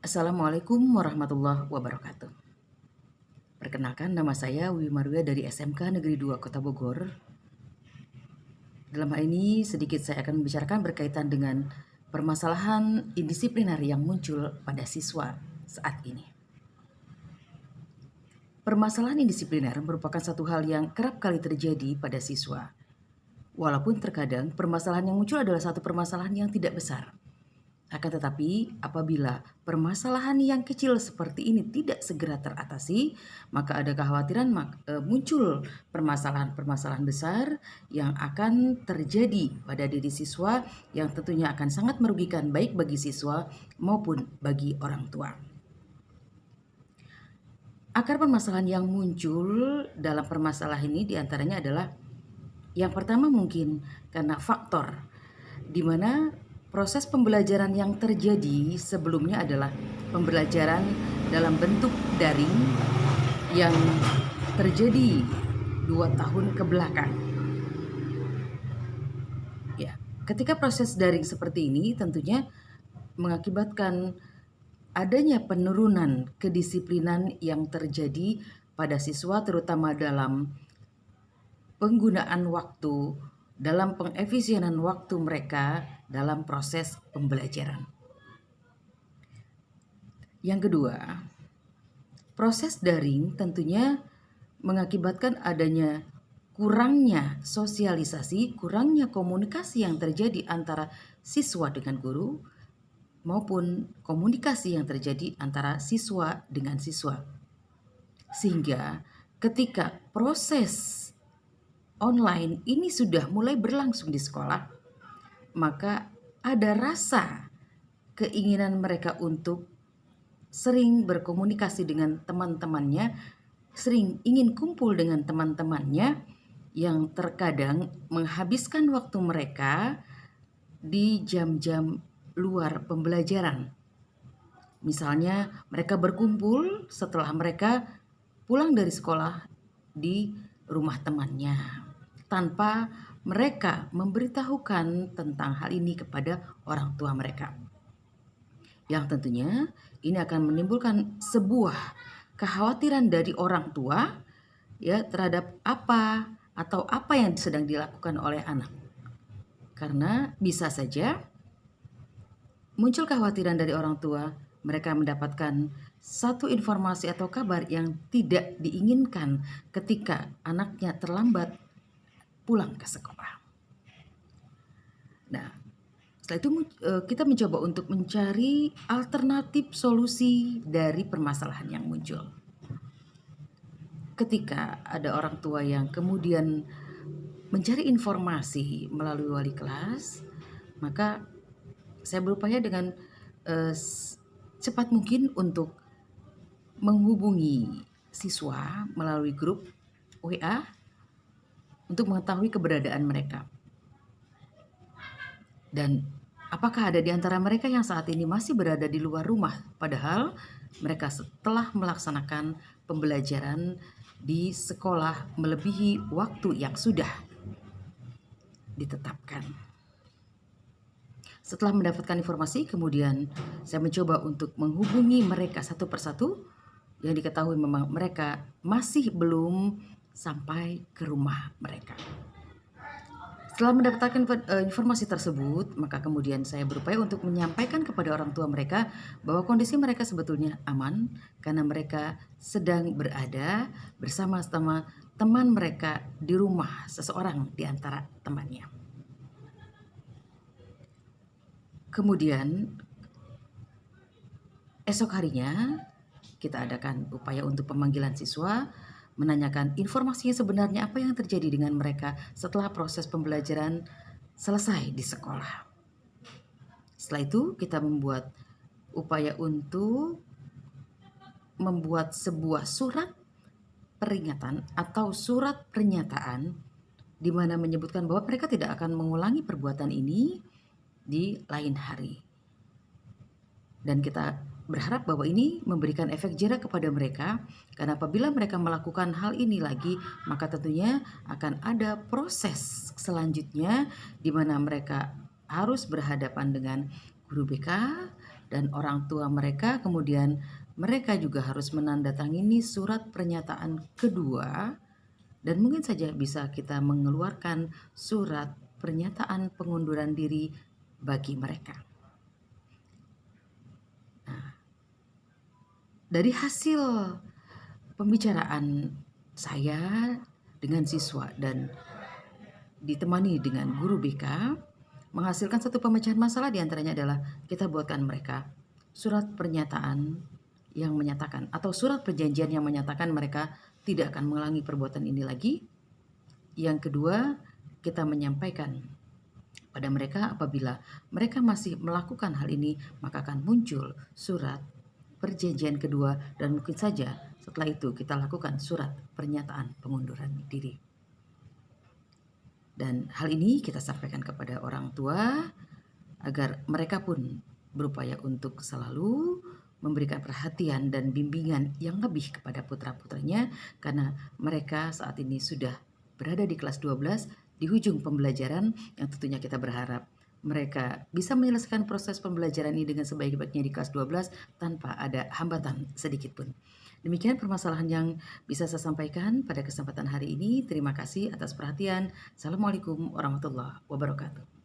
Assalamualaikum warahmatullahi wabarakatuh. Perkenalkan, nama saya Wiwi Marwia dari SMK Negeri 2 Kota Bogor. Dalam hal ini sedikit saya akan membicarakan berkaitan dengan permasalahan indisipliner yang muncul pada siswa saat ini. Permasalahan indisipliner merupakan satu hal yang kerap kali terjadi pada siswa. Walaupun terkadang permasalahan yang muncul adalah satu permasalahan yang tidak besar. Akan tetapi, apabila permasalahan yang kecil seperti ini tidak segera teratasi, maka ada kekhawatiran muncul permasalahan-permasalahan besar yang akan terjadi pada diri siswa yang tentunya akan sangat merugikan baik bagi siswa maupun bagi orang tua. Akar permasalahan yang muncul dalam permasalahan ini diantaranya adalah yang pertama mungkin karena faktor di mana proses pembelajaran yang terjadi sebelumnya adalah pembelajaran dalam bentuk daring yang terjadi 2 tahun ke belakang. Ya, ketika proses daring seperti ini tentunya mengakibatkan adanya penurunan kedisiplinan yang terjadi pada siswa terutama dalam penggunaan waktu, dalam pengefisienan waktu mereka dalam proses pembelajaran. Yang kedua, proses daring tentunya mengakibatkan adanya kurangnya sosialisasi, kurangnya komunikasi yang terjadi antara siswa dengan guru maupun komunikasi yang terjadi antara siswa dengan siswa. Sehingga ketika proses online ini sudah mulai berlangsung di sekolah, maka ada rasa keinginan mereka untuk sering berkomunikasi dengan teman-temannya, sering ingin kumpul dengan teman-temannya yang terkadang menghabiskan waktu mereka di jam-jam luar pembelajaran. Misalnya mereka berkumpul setelah mereka pulang dari sekolah di rumah temannya tanpa mereka memberitahukan tentang hal ini kepada orang tua mereka. Yang tentunya ini akan menimbulkan sebuah kekhawatiran dari orang tua ya terhadap apa atau apa yang sedang dilakukan oleh anak. Karena bisa saja muncul kekhawatiran dari orang tua, mereka mendapatkan satu informasi atau kabar yang tidak diinginkan ketika anaknya terlambat pulang ke sekolah. Nah, setelah itu kita mencoba untuk mencari alternatif solusi dari permasalahan yang muncul. Ketika ada orang tua yang kemudian mencari informasi melalui wali kelas, maka saya berupaya dengan cepat mungkin untuk menghubungi siswa melalui grup WA untuk mengetahui keberadaan mereka. Dan apakah ada di antara mereka yang saat ini masih berada di luar rumah, padahal mereka setelah melaksanakan pembelajaran di sekolah melebihi waktu yang sudah ditetapkan. Setelah mendapatkan informasi, kemudian saya mencoba untuk menghubungi mereka satu persatu yang diketahui memang mereka masih belum sampai ke rumah mereka. Setelah mendapatkan informasi tersebut, maka kemudian saya berupaya untuk menyampaikan kepada orang tua mereka bahwa kondisi mereka sebetulnya aman karena mereka sedang berada bersama-sama teman mereka di rumah seseorang di antara temannya. Kemudian esok harinya kita adakan upaya untuk pemanggilan siswa, menanyakan informasi sebenarnya apa yang terjadi dengan mereka setelah proses pembelajaran selesai di sekolah. Setelah itu kita membuat upaya untuk membuat sebuah surat peringatan atau surat pernyataan di mana menyebutkan bahwa mereka tidak akan mengulangi perbuatan ini di lain hari. Dan kita berharap bahwa ini memberikan efek jera kepada mereka, karena apabila mereka melakukan hal ini lagi, maka tentunya akan ada proses selanjutnya di mana mereka harus berhadapan dengan guru BK dan orang tua mereka, kemudian mereka juga harus menandatangani surat pernyataan kedua, dan mungkin saja bisa kita mengeluarkan surat pernyataan pengunduran diri bagi mereka. Nah, dari hasil pembicaraan saya dengan siswa dan ditemani dengan guru BK, menghasilkan satu pemecahan masalah, diantaranya adalah kita buatkan mereka surat pernyataan yang menyatakan atau surat perjanjian yang menyatakan mereka tidak akan mengulangi perbuatan ini lagi. Yang kedua, kita menyampaikan pada mereka apabila mereka masih melakukan hal ini, maka akan muncul surat perjanjian kedua, dan mungkin saja setelah itu kita lakukan surat pernyataan pengunduran diri. Dan hal ini kita sampaikan kepada orang tua agar mereka pun berupaya untuk selalu memberikan perhatian dan bimbingan yang lebih kepada putra-putranya, karena mereka saat ini sudah berada di kelas 12 di ujung pembelajaran, yang tentunya kita berharap mereka bisa menyelesaikan proses pembelajaran ini dengan sebaik-baiknya di kelas 12 tanpa ada hambatan sedikit pun. Demikian permasalahan yang bisa saya sampaikan pada kesempatan hari ini. Terima kasih atas perhatian. Assalamualaikum warahmatullahi wabarakatuh.